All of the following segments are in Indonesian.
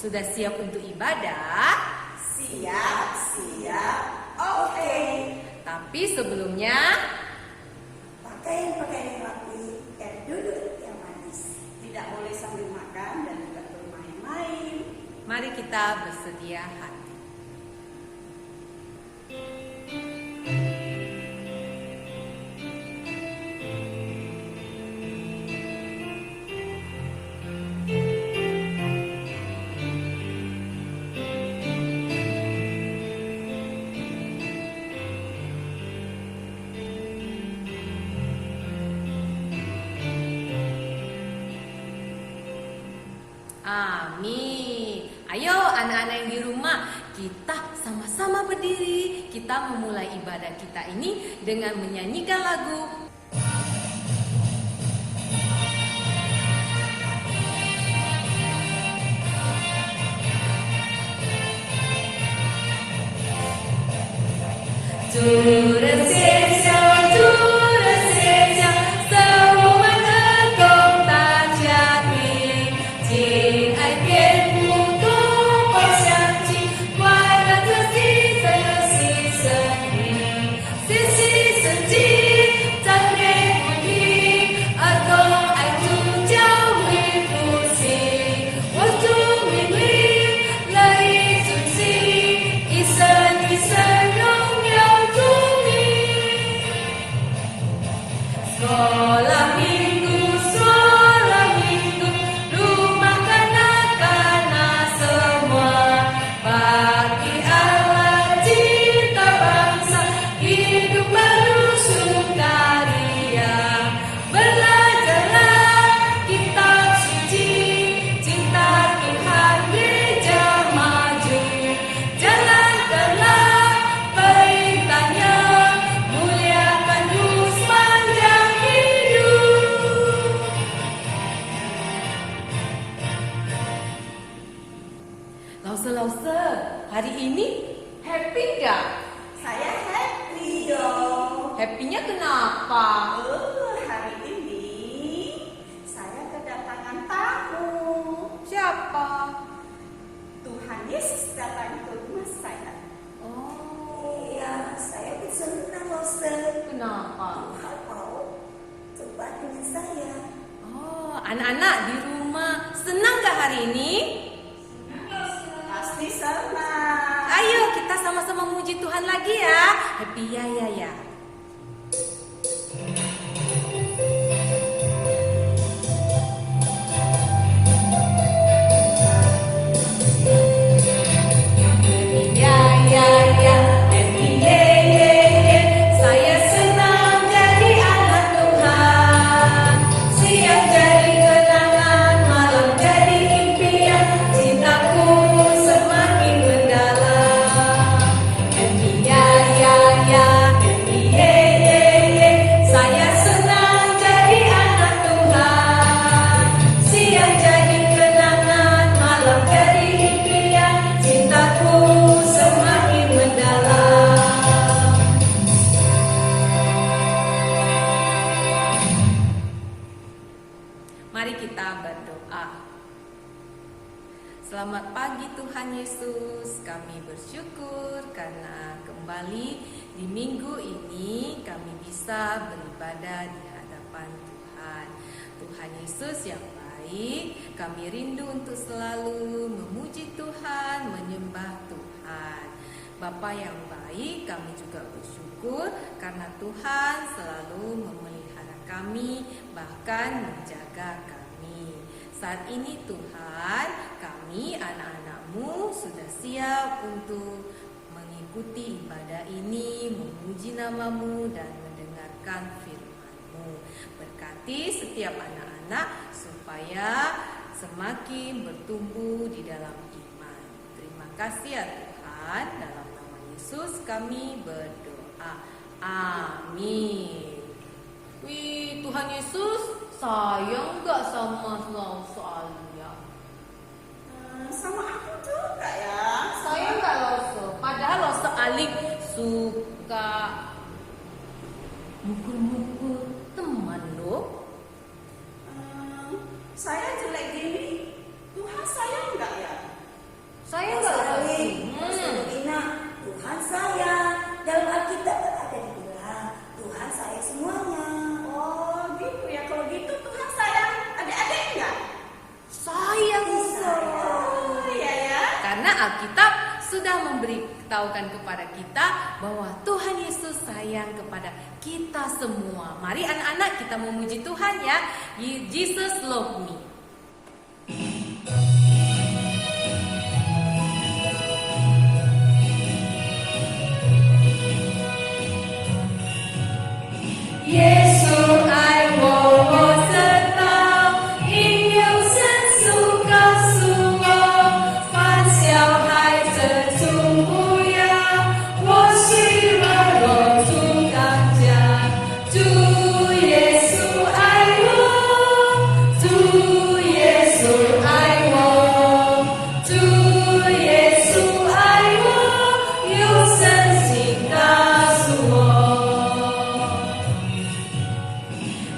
Sudah siap untuk ibadah? Siap. Oke. Tapi sebelumnya, Pakaian yang rapi dan duduk yang manis. Tidak boleh sambil makan dan juga bermain-main. mari kita bersedia hati. Amin. Ayo anak-anak yang di rumah, kita sama-sama berdiri. Kita memulai ibadah kita ini dengan menyanyikan lagu Turun siang, turun siang, semua tergong tak jadi. Jin ai bian mu dong bao xiang qi, guai le de xi zhen le xi zhen yi. Xi xi zhen ji, zhang ye bu yi, er dong ai tu jiao hui bu xi. Wo tu min li, le yi zhu xi, yi sen rong yao tu mi. Sekolah minggu, sekolah minggu, rumah kanak-kanak semua. Bagi Allah cinta bangsa, hidup penuh sukaria. Belajarlah kitab suci, cinta Tuhan gereja maju. Jalankanlah perintahnya, muliakan Tuhan sepanjang hidup. Lause, hari ini happy nggak? Saya happy dong. Happy-nya kenapa? Hari ini saya kedatangan tamu. Siapa? Tuhan Yesus datang ke rumah saya. Oh, Iya, saya pun senang loh, Ustaz. kenapa? Tuhan mau coba dengan saya. Oh, anak-anak di rumah senang nggak hari ini? Pasti senang. Ayo kita sama-sama memuji Tuhan lagi ya. Happy ya. Ya, happy ye. Saya senang jadi anak Tuhan. Siang jadi kenangan, malam jadi impian. Cintaku semakin mendalam. Happy ya, happy ye. Saya senang jadi anak Tuhan. Siang jadi kenangan, malam jadi impian. Cintaku semakin mendalam. Mari kita berdoa. Selamat pagi Tuhan Yesus, kami bersyukur karena kembali di minggu ini kami bisa beribadah di hadapan Tuhan. Tuhan Yesus yang baik, kami rindu untuk selalu memuji Tuhan, menyembah Tuhan. Bapa yang baik, kami juga bersyukur karena Tuhan selalu memelihara kami, bahkan menjaga kami. Saat ini Tuhan, kami anak-anak-Mu sudah siap untuk mengikuti ibadah ini, memuji nama-Mu dan mendengarkan firman-Mu. Berkati setiap anak-anak supaya semakin bertumbuh di dalam iman. Terima kasih ya Tuhan, dalam nama Yesus kami berdoa. Amin. Wih, Tuhan Yesus sayang gak sama Alia? Sama aku juga ya. Sayang gak Lause? Padahal Lause Alik suka mukul-mukul teman loh. Saya jelek gini, Tuhan sayang nggak ya? memberitahukan kepada kita bahwa Tuhan Yesus sayang kepada kita semua. Mari anak-anak kita memuji Tuhan ya. Jesus love me. Yesus, I want to know in you生出个属我，凡小孩子从不要，我虽软弱主当家，主耶稣爱我，主耶稣爱我，主耶稣爱我，有生命告诉我。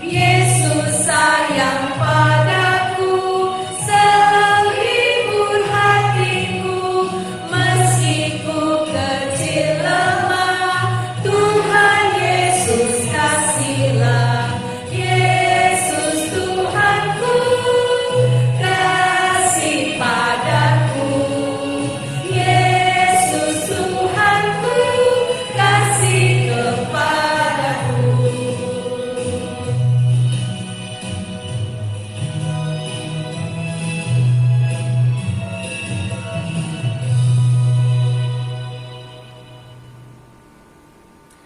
Yesus sayang padaku, selalu hibur hatiku, meski ku kecil lemah, Tuhan Yesus kasihlah. Yesus Tuhanku, kasih padaku. Yesus Tuhanku, kasih kepadaku.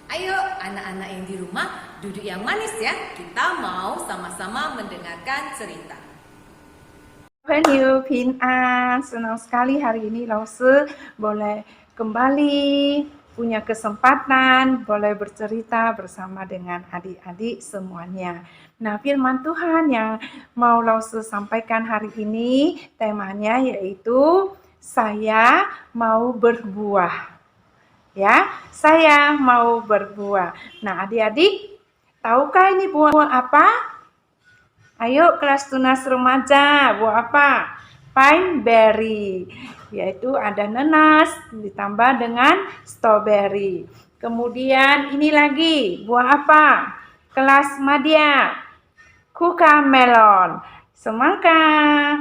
Ayo anak-anak yang di rumah duduk yang manis ya. Kita mau sama-sama mendengarkan cerita. Penyu Pin An, senang sekali hari ini Lause boleh kembali punya kesempatan boleh bercerita bersama dengan adik-adik semuanya. Nah, firman Tuhan yang mau Lause sampaikan hari ini temanya yaitu saya mau berbuah. Ya, saya mau berbuah. Nah, adik-adik, tahukah ini buah apa? Ayo kelas tunas remaja, buah apa? Pine berry, yaitu ada nanas ditambah dengan strawberry. Kemudian ini lagi, buah apa? Kelas madya, kuka melon, semangka,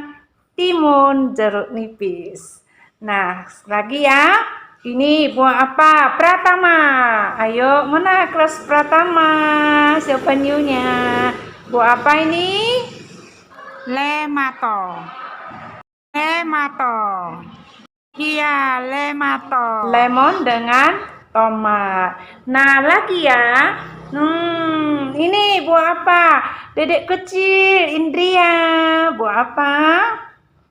timun, jeruk nipis. Nah, lagi ya. Ini buah apa? Pratama. Ayo, mana kelas Pratama? Siapa new-nya? Buah apa ini? Lemato. Lemato. Iya, lemato. Lemon dengan tomat. Nah, lagi ya. Ini buah apa? Dedek kecil, Indria. Buah apa?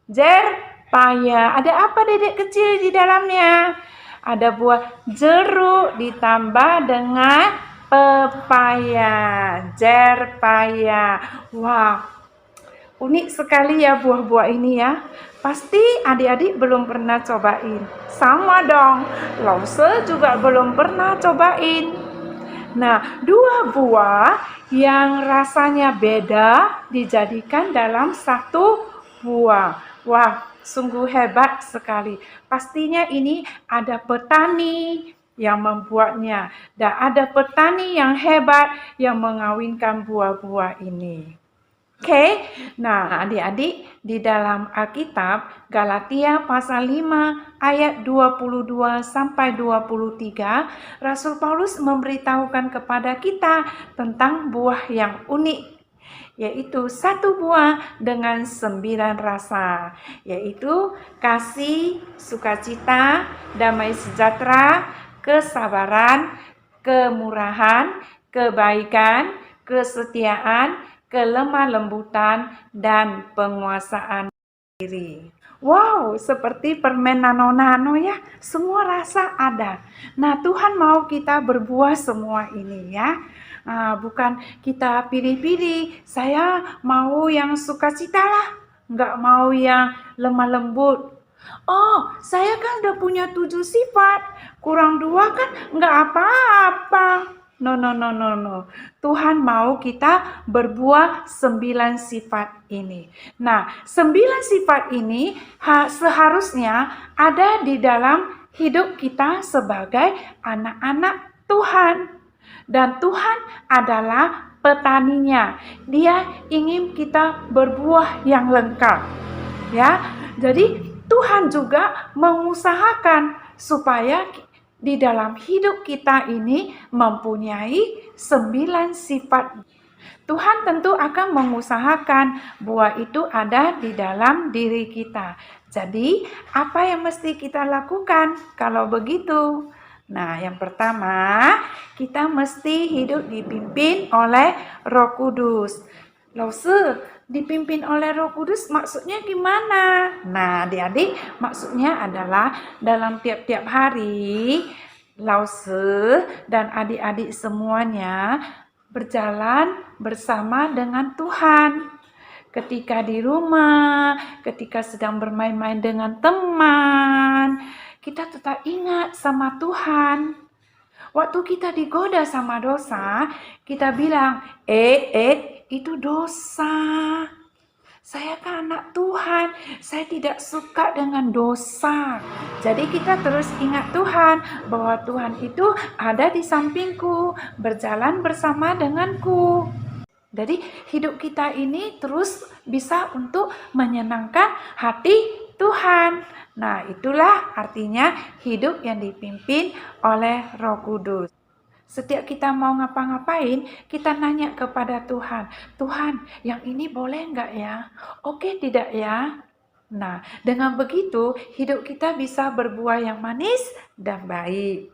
Jerpaya. Ada apa dedek kecil di dalamnya? Ada buah jeruk ditambah dengan pepaya, jerpaya. Wah, unik sekali ya buah-buah ini ya. Pasti adik-adik belum pernah cobain. Sama dong, Lause juga belum pernah cobain. Nah, dua buah yang rasanya beda dijadikan dalam satu buah. Wah, sungguh hebat sekali. Pastinya ini ada petani yang membuatnya. Dan ada petani yang hebat yang mengawinkan buah-buah ini. Oke, nah adik-adik di dalam Alkitab Galatia pasal 5 ayat 22 sampai 23 Rasul Paulus memberitahukan kepada kita tentang buah yang unik, yaitu satu buah dengan 9 rasa, yaitu kasih, sukacita, damai sejahtera, kesabaran, kemurahan, kebaikan, kesetiaan, kelemah lembutan, dan penguasaan diri. Wow, seperti permen nano-nano ya, semua rasa ada. Nah, Tuhan mau kita berbuah semua ini ya. Bukan kita pilih-pilih, saya mau yang sukacita lah, nggak mau yang lemah lembut. Oh, saya kan udah punya 7 sifat, kurang 2 kan nggak apa-apa. No. Tuhan mau kita berbuah 9 sifat ini. Nah, 9 sifat ini seharusnya ada di dalam hidup kita sebagai anak-anak Tuhan. Dan Tuhan adalah petaninya. Dia ingin kita berbuah yang lengkap. Ya, jadi Tuhan juga mengusahakan supaya di dalam hidup kita ini mempunyai 9 sifat. Tuhan tentu akan mengusahakan buah itu ada di dalam diri kita. Jadi, apa yang mesti kita lakukan kalau begitu? Nah, yang pertama, kita mesti hidup dipimpin oleh Roh Kudus. Lause, dipimpin oleh Roh Kudus maksudnya gimana? Nah, adik-adik, maksudnya adalah dalam tiap-tiap hari, Lause dan adik-adik semuanya berjalan bersama dengan Tuhan. Ketika di rumah, ketika sedang bermain-main dengan teman, kita tetap ingat sama Tuhan. Waktu kita digoda sama dosa, kita bilang, itu dosa. Saya kan anak Tuhan, saya tidak suka dengan dosa. Jadi kita terus ingat Tuhan, bahwa Tuhan itu ada di sampingku, berjalan bersama denganku. Jadi hidup kita ini terus bisa untuk menyenangkan hati Tuhan. Nah, itulah artinya hidup yang dipimpin oleh Roh Kudus. Setiap kita mau ngapa-ngapain, kita nanya kepada Tuhan, Tuhan, yang ini boleh nggak ya? Oke, tidak ya? Nah, dengan begitu hidup kita bisa berbuah yang manis dan baik.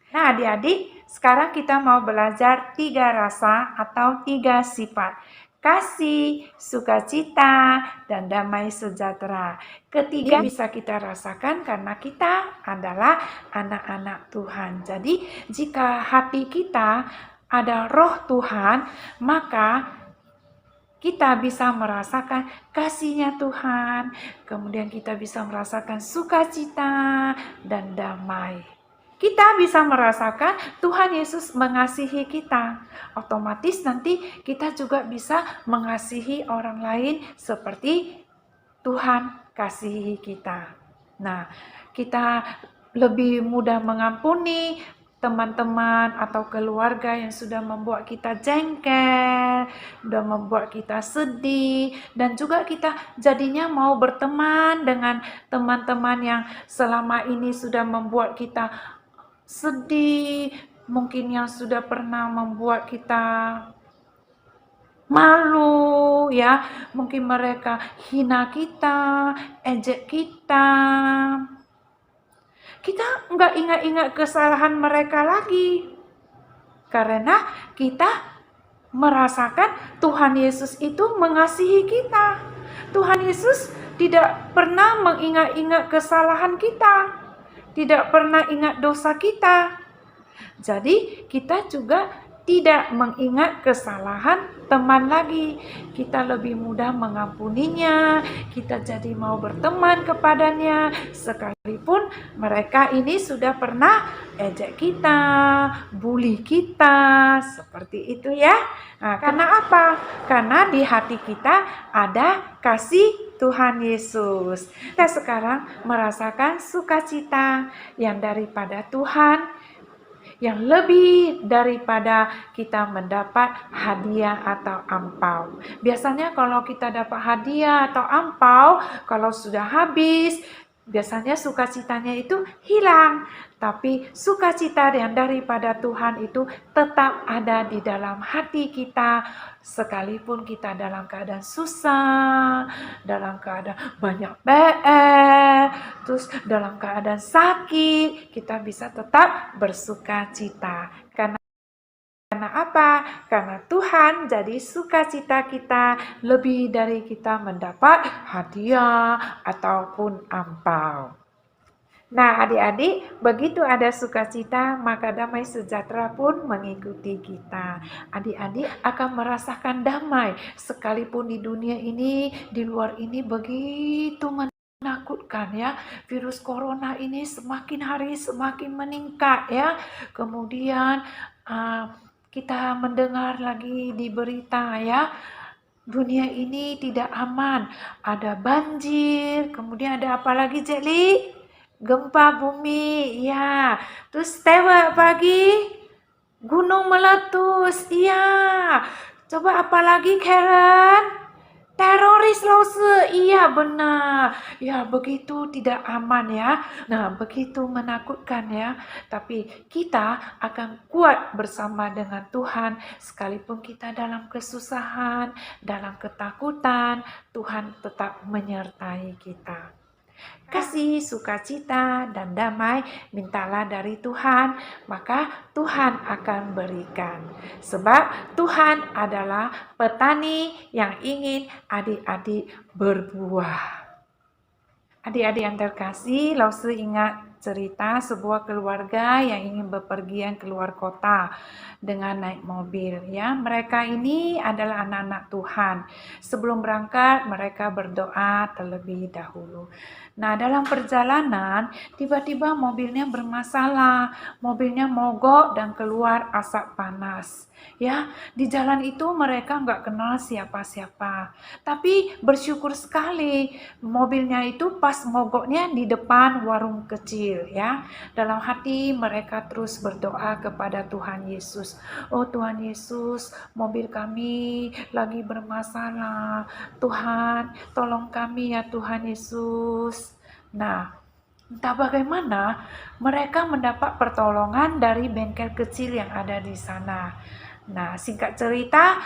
Nah, adik-adik, sekarang kita mau belajar 3 rasa atau 3 sifat. Kasih, sukacita, dan damai sejahtera. Ketiga bisa kita rasakan karena kita adalah anak-anak Tuhan. Jadi, jika hati kita ada roh Tuhan, maka kita bisa merasakan kasih-Nya Tuhan. Kemudian kita bisa merasakan sukacita dan damai. Kita bisa merasakan Tuhan Yesus mengasihi kita. Otomatis nanti kita juga bisa mengasihi orang lain seperti Tuhan kasihi kita. Nah, kita lebih mudah mengampuni teman-teman atau keluarga yang sudah membuat kita jengkel, sudah membuat kita sedih, dan juga kita jadinya mau berteman dengan teman-teman yang selama ini sudah membuat kita sedih, mungkin yang sudah pernah membuat kita malu ya, mungkin mereka hina kita, ejek kita. Kita nggak ingat-ingat kesalahan mereka lagi, karena kita merasakan Tuhan Yesus itu mengasihi kita. Tuhan Yesus tidak pernah mengingat-ingat kesalahan kita, tidak pernah ingat dosa kita. Jadi kita juga tidak mengingat kesalahan teman lagi. Kita lebih mudah mengampuninya, kita jadi mau berteman kepadanya, sekalipun mereka ini sudah pernah ejek kita, bully kita, seperti itu ya. Nah, karena apa? Karena di hati kita ada kasih Tuhan Yesus. Kita sekarang merasakan sukacita yang daripada Tuhan, yang lebih daripada kita mendapat hadiah atau ampau. Biasanya kalau kita dapat hadiah atau ampau, kalau sudah habis, biasanya sukacitanya itu hilang. Tapi sukacita yang daripada Tuhan itu tetap ada di dalam hati kita, sekalipun kita dalam keadaan susah, dalam keadaan banyak PR, terus dalam keadaan sakit, kita bisa tetap bersukacita. Karena apa? Karena Tuhan jadi sukacita kita lebih dari kita mendapat hadiah ataupun ampau. Nah, adik-adik, begitu ada sukacita, maka damai sejahtera pun mengikuti kita. Adik-adik akan merasakan damai, sekalipun di dunia ini, di luar ini begitu menakutkan ya. Virus corona ini semakin hari semakin meningkat ya. Kemudian kita mendengar lagi di berita ya, dunia ini tidak aman, ada banjir, kemudian ada apa lagi Jeli? Gempa bumi, ya. Terus tewak pagi, gunung meletus, iya. Coba apa lagi Karen? Teroris Lause, iya benar. Ya begitu tidak aman ya. Nah begitu menakutkan ya. Tapi kita akan kuat bersama dengan Tuhan. Sekalipun kita dalam kesusahan, dalam ketakutan, Tuhan tetap menyertai kita. Kasih, sukacita, dan damai mintalah dari Tuhan, maka Tuhan akan berikan. Sebab Tuhan adalah petani yang ingin adik-adik berbuah. Adik-adik yang terkasih, Lause ingat cerita sebuah keluarga yang ingin bepergian keluar kota dengan naik mobil ya. Mereka ini adalah anak-anak Tuhan. Sebelum berangkat mereka berdoa terlebih dahulu. Nah, dalam perjalanan tiba-tiba mobilnya bermasalah. Mobilnya mogok dan keluar asap panas. Ya, di jalan itu mereka nggak kenal siapa-siapa. Tapi bersyukur sekali mobilnya itu pas mogoknya di depan warung kecil ya. Dalam hati mereka terus berdoa kepada Tuhan Yesus. Oh Tuhan Yesus, mobil kami lagi bermasalah. Tuhan, tolong kami ya Tuhan Yesus. Nah, entah bagaimana mereka mendapat pertolongan dari bengkel kecil yang ada di sana. Nah, singkat cerita,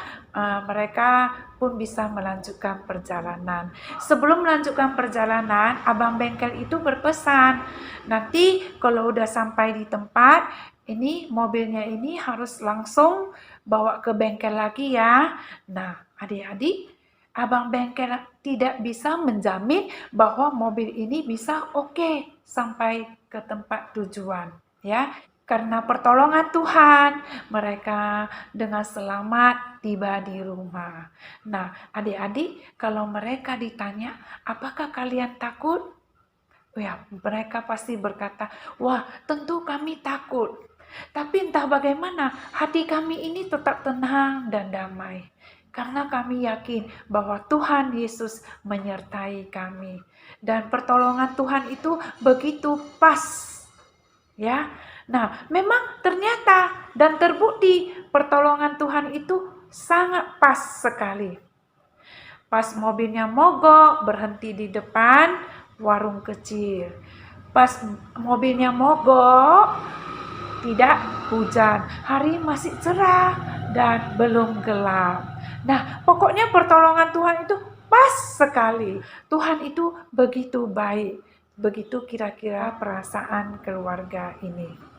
mereka pun bisa melanjutkan perjalanan. Sebelum melanjutkan perjalanan, abang bengkel itu berpesan, nanti kalau udah sampai di tempat, ini mobilnya ini harus langsung bawa ke bengkel lagi ya. Nah, adik-adik, abang bengkel tidak bisa menjamin bahwa mobil ini bisa oke sampai ke tempat tujuan ya. Karena pertolongan Tuhan, mereka dengan selamat tiba di rumah. Nah, adik-adik, kalau mereka ditanya, apakah kalian takut? Ya, mereka pasti berkata, wah tentu kami takut. Tapi entah bagaimana, hati kami ini tetap tenang dan damai. Karena kami yakin bahwa Tuhan Yesus menyertai kami. Dan pertolongan Tuhan itu begitu pas. Ya, nah memang ternyata dan terbukti pertolongan Tuhan itu sangat pas sekali. Pas mobilnya mogok berhenti di depan warung kecil. Pas mobilnya mogok tidak hujan, hari masih cerah dan belum gelap. Nah pokoknya pertolongan Tuhan itu pas sekali. Tuhan itu begitu baik. Begitu kira-kira perasaan keluarga ini.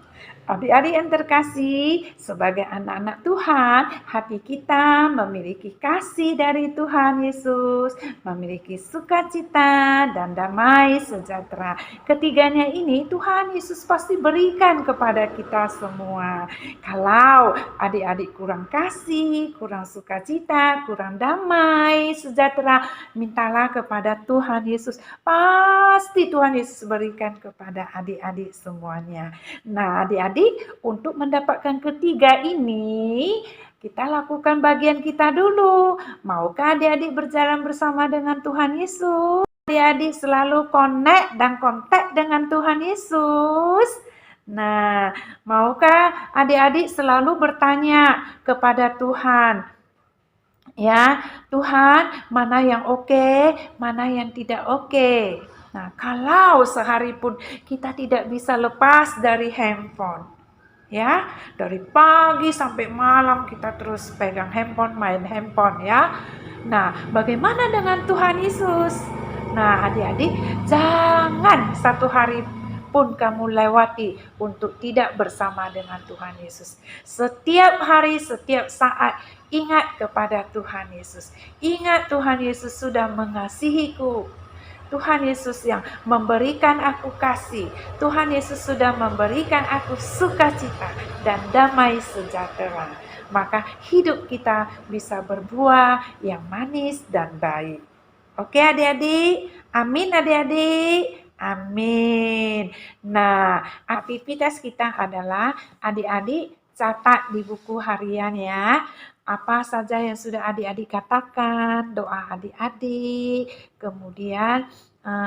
Adik-adik yang terkasih, sebagai anak-anak Tuhan, hati kita memiliki kasih dari Tuhan Yesus, memiliki sukacita dan damai sejahtera. Ketiganya ini Tuhan Yesus pasti berikan kepada kita semua. Kalau adik-adik kurang kasih, kurang sukacita, kurang damai sejahtera, mintalah kepada Tuhan Yesus. Pasti Tuhan Yesus berikan kepada adik-adik semuanya. Nah, adik-adik, untuk mendapatkan ketiga ini, kita lakukan bagian kita dulu. Maukah adik-adik berjalan bersama dengan Tuhan Yesus? Adik-adik selalu connect dan kontak dengan Tuhan Yesus. Nah, maukah adik-adik selalu bertanya kepada Tuhan? Ya, Tuhan, mana yang oke, mana yang tidak oke. Nah, kalau sehari pun kita tidak bisa lepas dari handphone, ya, dari pagi sampai malam kita terus pegang handphone, main handphone, ya. Nah, bagaimana dengan Tuhan Yesus? Nah, adik-adik, jangan satu hari pun kamu lewati untuk tidak bersama dengan Tuhan Yesus. Setiap hari, setiap saat, ingat kepada Tuhan Yesus. Ingat Tuhan Yesus sudah mengasihiku. Tuhan Yesus yang memberikan aku kasih. Tuhan Yesus sudah memberikan aku sukacita dan damai sejahtera. Maka hidup kita bisa berbuah yang manis dan baik. Oke adik-adik? Amin adik-adik? Amin. Nah, aktivitas kita adalah adik-adik catat di buku harian ya. Apa saja yang sudah adik-adik katakan, doa adik-adik, kemudian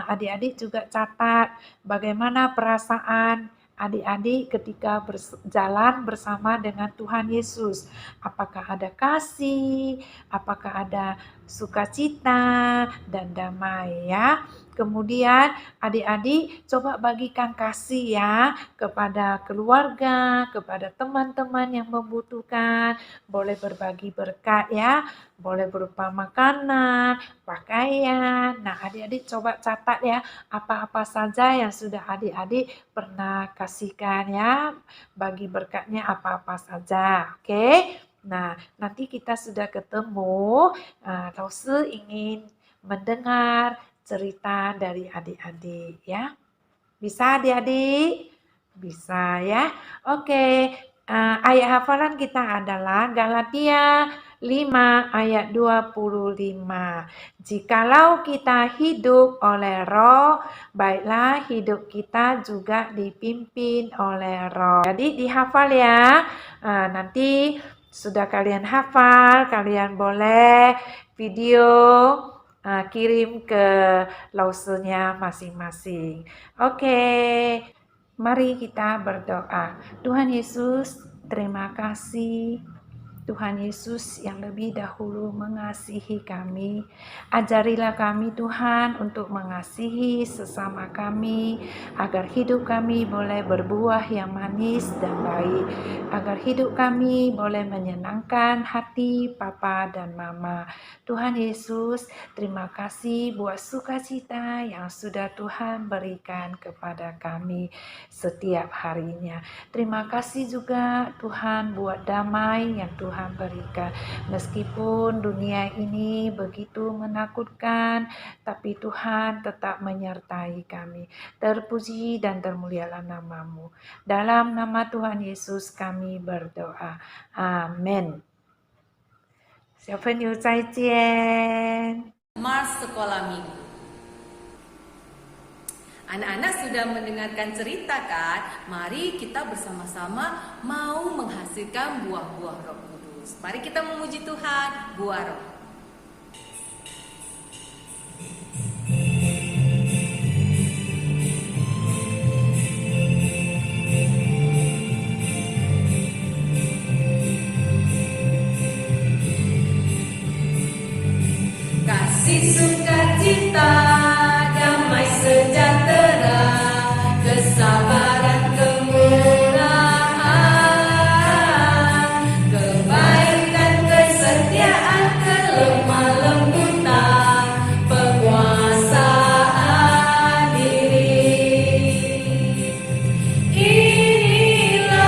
adik-adik juga catat bagaimana perasaan adik-adik ketika berjalan bersama dengan Tuhan Yesus. Apakah ada kasih, apakah ada sukacita, dan damai ya. Kemudian adik-adik coba bagikan kasih ya kepada keluarga, kepada teman-teman yang membutuhkan. Boleh berbagi berkat ya, boleh berupa makanan, pakaian. Nah, adik-adik coba catat ya apa-apa saja yang sudah adik-adik pernah kasihkan ya. Bagi berkatnya apa-apa saja. Oke. Nah, nanti kita sudah ketemu. Lause ingin mendengar cerita dari adik-adik ya. Bisa adik-adik? Bisa ya. Oke. Ayat hafalan kita adalah Galatia 5 ayat 25. Jikalau kita hidup oleh Roh, baiklah hidup kita juga dipimpin oleh Roh. Jadi dihafal ya. Nanti sudah kalian hafal, kalian boleh video kirim ke lausenya masing-masing. Oke, mari kita berdoa. Tuhan Yesus, terima kasih. Tuhan Yesus yang lebih dahulu mengasihi kami. Ajarilah kami Tuhan untuk mengasihi sesama kami, agar hidup kami boleh berbuah yang manis dan baik, agar hidup kami boleh menyenangkan hati Papa dan Mama. Tuhan Yesus, terima kasih buat sukacita yang sudah Tuhan berikan kepada kami setiap harinya. Terima kasih juga Tuhan buat damai yang Tuhan berikan. Meskipun dunia ini begitu menakutkan, tapi Tuhan tetap menyertai kami. Terpuji dan termulialah nama-Mu. Dalam nama Tuhan Yesus kami berdoa. Amin. 小朋友再见。 Mars Sekolah Minggu. Anak-anak sudah mendengarkan cerita kan? Mari kita bersama-sama mau menghasilkan buah-buah Roh Kudus. Mari kita memuji Tuhan, buah Roh. Kasih sukacita, damai sejahtera, kesabaran, kemurahan, kebaikan, kesetiaan, kelemah lembutan, penguasaan diri. Inilah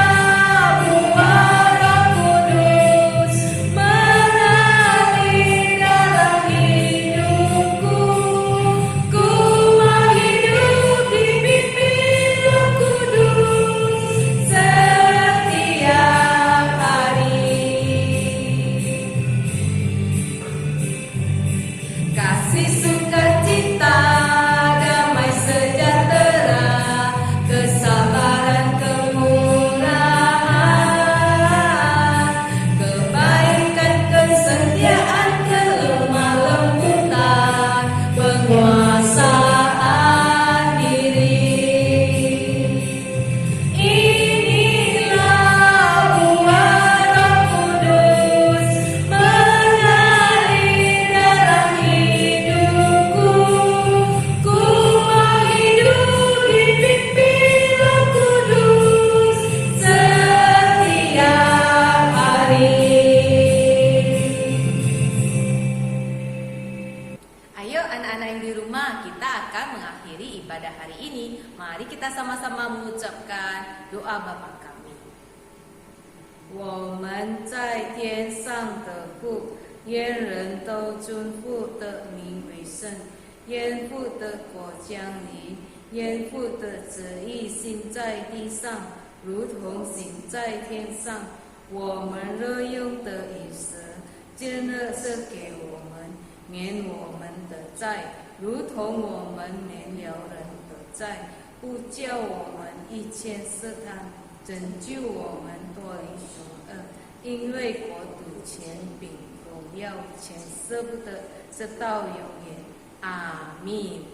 buah Roh Kudus mengalir dalam hidupku. Ku mau hidup dipimpin Roh Kudus setiap hari. Kasih sukacita, damai sejahtera, kesabaran, kemurahan, kebaikan, kesetiaan, kelemah lembutan, penguasaan diri. Inilah buah Roh Kudus mengalir dalam hidupku. Ku mau hidup dipimpin Roh Kudus setiap hari. Ayo anak-anak yang di rumah, kita akan mengakhiri ibadah hari ini. Mari kita sama-sama mengucapkan doa Bapa kami. 我们在天上的父，愿人都尊父的名为圣，愿父的国降临，愿父的旨意行在地上，如同行在天上。我们日用的饮食，今日赐给我们，免我们的债，如同我们免了人的债，不叫我们一切试探，拯救我们脱离凶恶。因为国度、权柄、荣耀，全舍不得，直到永远。阿弥。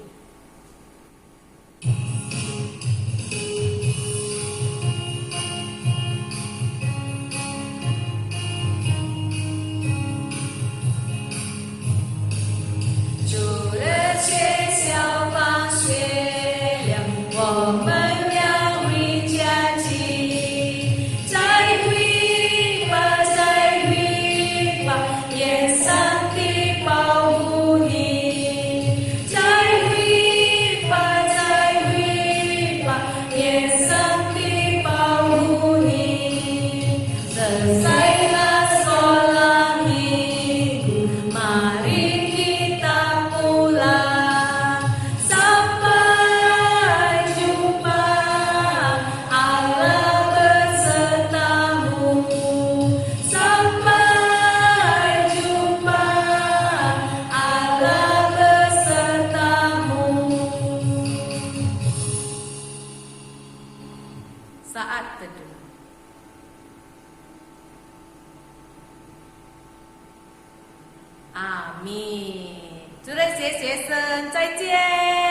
saat teduh. Amin. 祝愿谢学生再见。